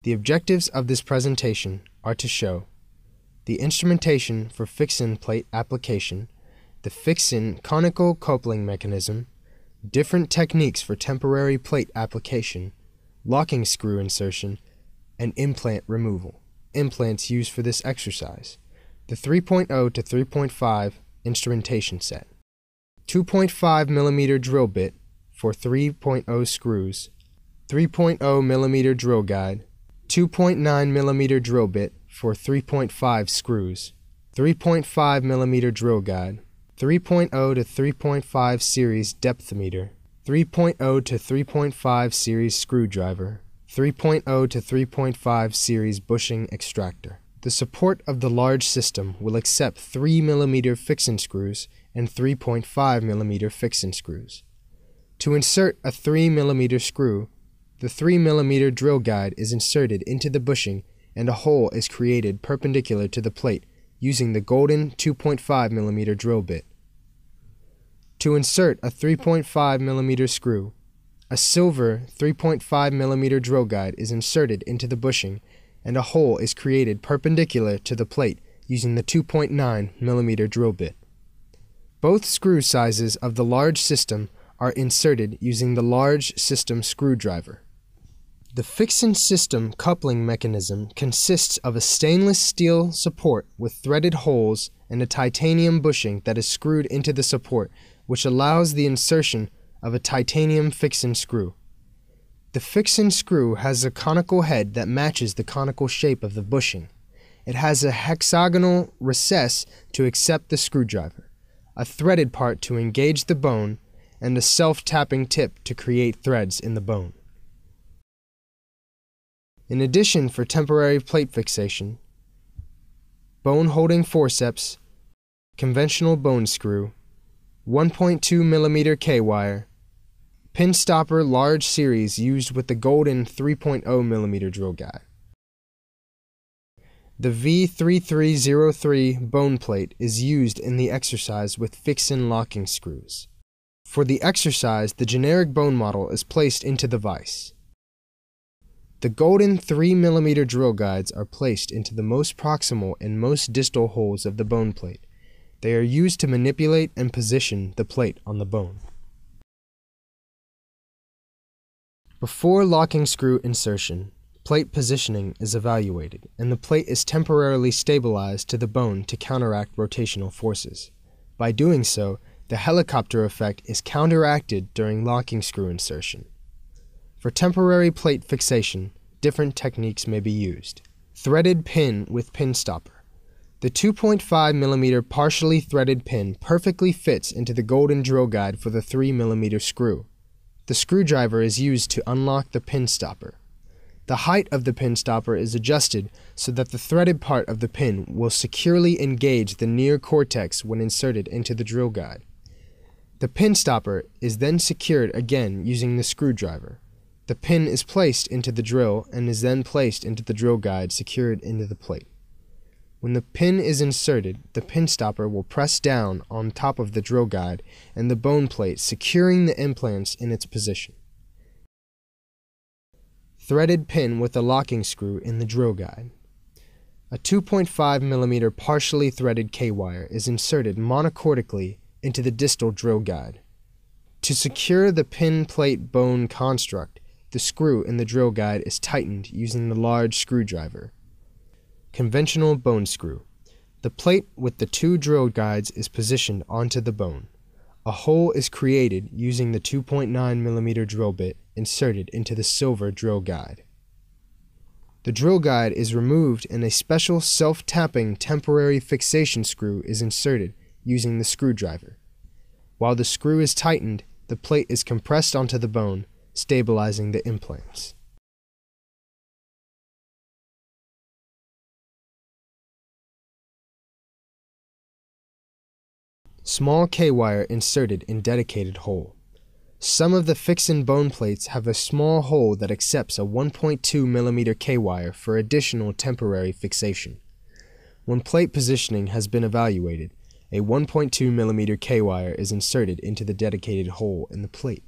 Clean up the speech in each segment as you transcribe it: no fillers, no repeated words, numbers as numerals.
The objectives of this presentation are to show the instrumentation for Fixin plate application, the Fixin conical coupling mechanism, different techniques for temporary plate application, locking screw insertion, and implant removal. Implants used for this exercise. The 3.0 to 3.5 instrumentation set. 2.5 mm drill bit for 3.0 screws, 3.0 mm drill guide, 2.9 mm drill bit for 3.5 screws, 3.5 mm drill guide, 3.0 to 3.5 series depth meter, 3.0 to 3.5 series screwdriver, 3.0 to 3.5 series bushing extractor. The support of the large system will accept 3 mm Fixin screws and 3.5 mm Fixin screws. To insert a 3 mm screw, the 3 mm drill guide is inserted into the bushing and a hole is created perpendicular to the plate using the golden 2.5 mm drill bit. To insert a 3.5 mm screw, a silver 3.5 mm drill guide is inserted into the bushing and a hole is created perpendicular to the plate using the 2.9 mm drill bit. Both screw sizes of the large system are inserted using the large system screwdriver. The Fixin system coupling mechanism consists of a stainless steel support with threaded holes and a titanium bushing that is screwed into the support, which allows the insertion of a titanium Fixin screw. The Fixin screw has a conical head that matches the conical shape of the bushing. It has a hexagonal recess to accept the screwdriver, a threaded part to engage the bone, and a self-tapping tip to create threads in the bone. In addition, for temporary plate fixation, bone-holding forceps, conventional bone screw, 1.2 mm K-wire, pin stopper large series used with the golden 3.0 mm drill guide. The V3303 bone plate is used in the exercise with Fixin locking screws. For the exercise, the generic bone model is placed into the vise. The golden 3 mm drill guides are placed into the most proximal and most distal holes of the bone plate. They are used to manipulate and position the plate on the bone. Before locking screw insertion, plate positioning is evaluated, and the plate is temporarily stabilized to the bone to counteract rotational forces. By doing so, the helicopter effect is counteracted during locking screw insertion. For temporary plate fixation, different techniques may be used. Threaded pin with pin stopper. The 2.5 mm partially threaded pin perfectly fits into the golden drill guide for the 3 mm screw. The screwdriver is used to unlock the pin stopper. The height of the pin stopper is adjusted so that the threaded part of the pin will securely engage the near cortex when inserted into the drill guide. The pin stopper is then secured again using the screwdriver. The pin is placed into the drill and is then placed into the drill guide secured into the plate. When the pin is inserted, the pin stopper will press down on top of the drill guide and the bone plate, securing the implants in its position. Threaded pin with a locking screw in the drill guide. A 2.5 mm partially threaded K-wire is inserted monocordically into the distal drill guide. To secure the pin plate bone construct, the screw in the drill guide is tightened using the large screwdriver. Conventional bone screw. The plate with the two drill guides is positioned onto the bone. A hole is created using the 2.9 mm drill bit inserted into the silver drill guide. The drill guide is removed and a special self-tapping temporary fixation screw is inserted using the screwdriver. While the screw is tightened, the plate is compressed onto the bone, stabilizing the implants. Small K-wire inserted in dedicated hole. Some of the Fixin bone plates have a small hole that accepts a 1.2 mm K-wire for additional temporary fixation. When plate positioning has been evaluated, a 1.2 mm K-wire is inserted into the dedicated hole in the plate.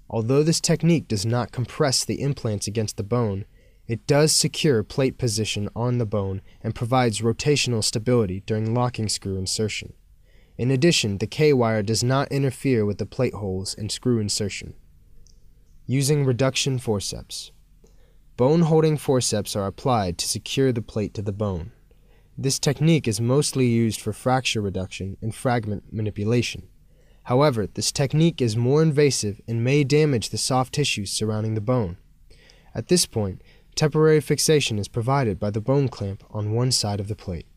Although this technique does not compress the implants against the bone, It does secure plate position on the bone and provides rotational stability during locking screw insertion. In addition, the K-wire does not interfere with the plate holes and screw insertion. Using reduction forceps. Bone-holding forceps are applied to secure the plate to the bone. This technique is mostly used for fracture reduction and fragment manipulation. However, this technique is more invasive and may damage the soft tissues surrounding the bone. At this point, temporary fixation is provided by the bone clamp on one side of the plate.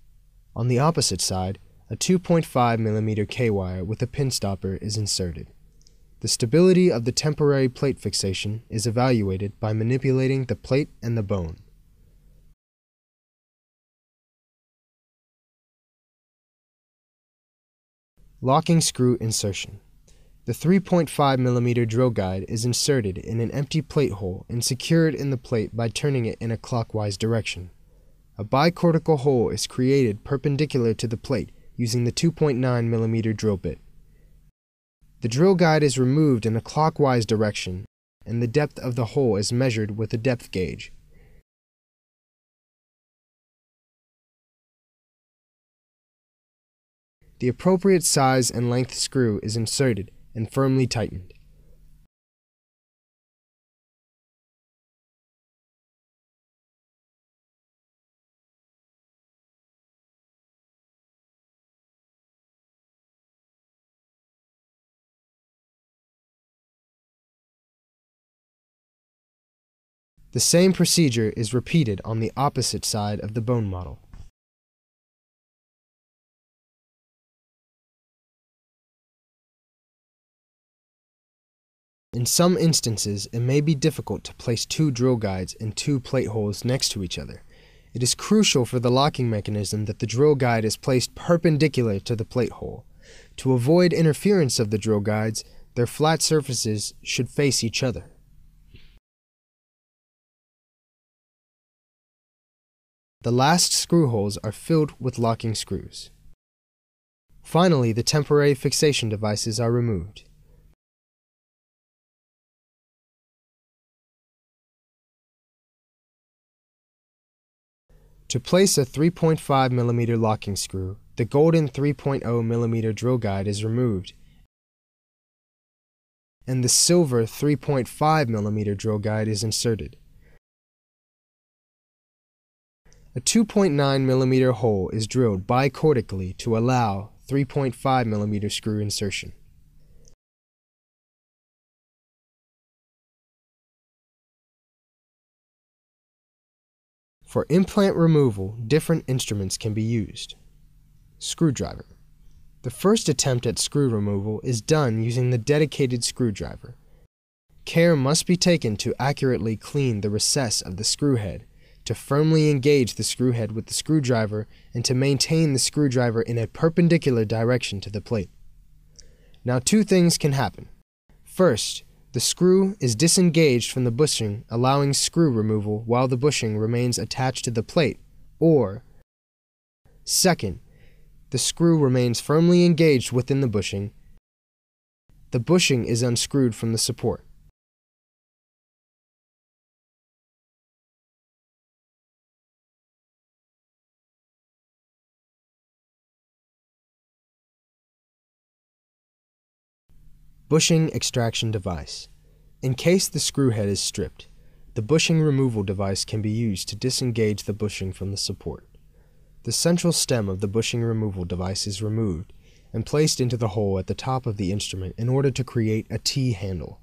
On the opposite side, a 2.5 mm K-wire with a pin stopper is inserted. The stability of the temporary plate fixation is evaluated by manipulating the plate and the bone. Locking screw insertion. The 3.5 mm drill guide is inserted in an empty plate hole and secured in the plate by turning it in a clockwise direction. A bicortical hole is created perpendicular to the plate using the 2.9 mm drill bit. The drill guide is removed in a clockwise direction, and the depth of the hole is measured with a depth gauge. The appropriate size and length screw is inserted and firmly tightened. The same procedure is repeated on the opposite side of the bone model. In some instances, it may be difficult to place two drill guides and two plate holes next to each other. It is crucial for the locking mechanism that the drill guide is placed perpendicular to the plate hole. To avoid interference of the drill guides, their flat surfaces should face each other. The last screw holes are filled with locking screws. Finally, the temporary fixation devices are removed. To place a 3.5 mm locking screw, the golden 3.0 mm drill guide is removed, and the silver 3.5 mm drill guide is inserted. A 2.9 mm hole is drilled bicortically to allow 3.5 mm screw insertion. For implant removal, different instruments can be used. Screwdriver. The first attempt at screw removal is done using the dedicated screwdriver. Care must be taken to accurately clean the recess of the screw head, to firmly engage the screw head with the screwdriver, and to maintain the screwdriver in a perpendicular direction to the plate. Now, two things can happen. First, the screw is disengaged from the bushing, allowing screw removal while the bushing remains attached to the plate, or second, the screw remains firmly engaged within the bushing. The bushing is unscrewed from the support. Bushing extraction device. In case the screw head is stripped, the bushing removal device can be used to disengage the bushing from the support. The central stem of the bushing removal device is removed and placed into the hole at the top of the instrument in order to create a T-handle.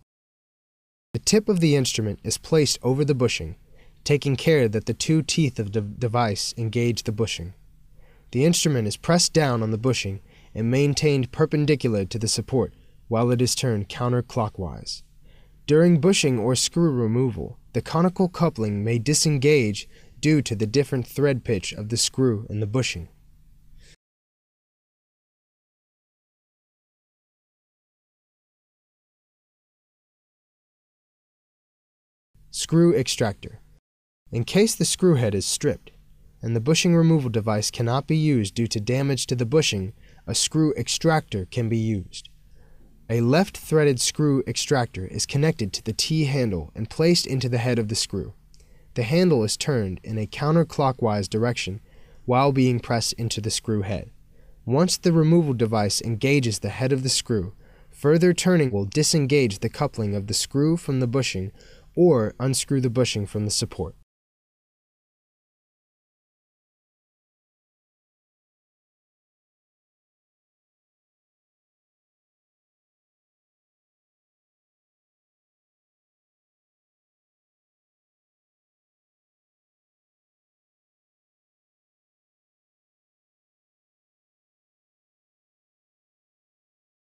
The tip of the instrument is placed over the bushing, taking care that the two teeth of the device engage the bushing. The instrument is pressed down on the bushing and maintained perpendicular to the support while it is turned counterclockwise. During bushing or screw removal, the conical coupling may disengage due to the different thread pitch of the screw and the bushing. Screw extractor. In case the screw head is stripped and the bushing removal device cannot be used due to damage to the bushing, a screw extractor can be used. A left-threaded screw extractor is connected to the T-handle and placed into the head of the screw. the handle is turned in a counterclockwise direction while being pressed into the screw head. Once the removal device engages the head of the screw, further turning will disengage the coupling of the screw from the bushing or unscrew the bushing from the support.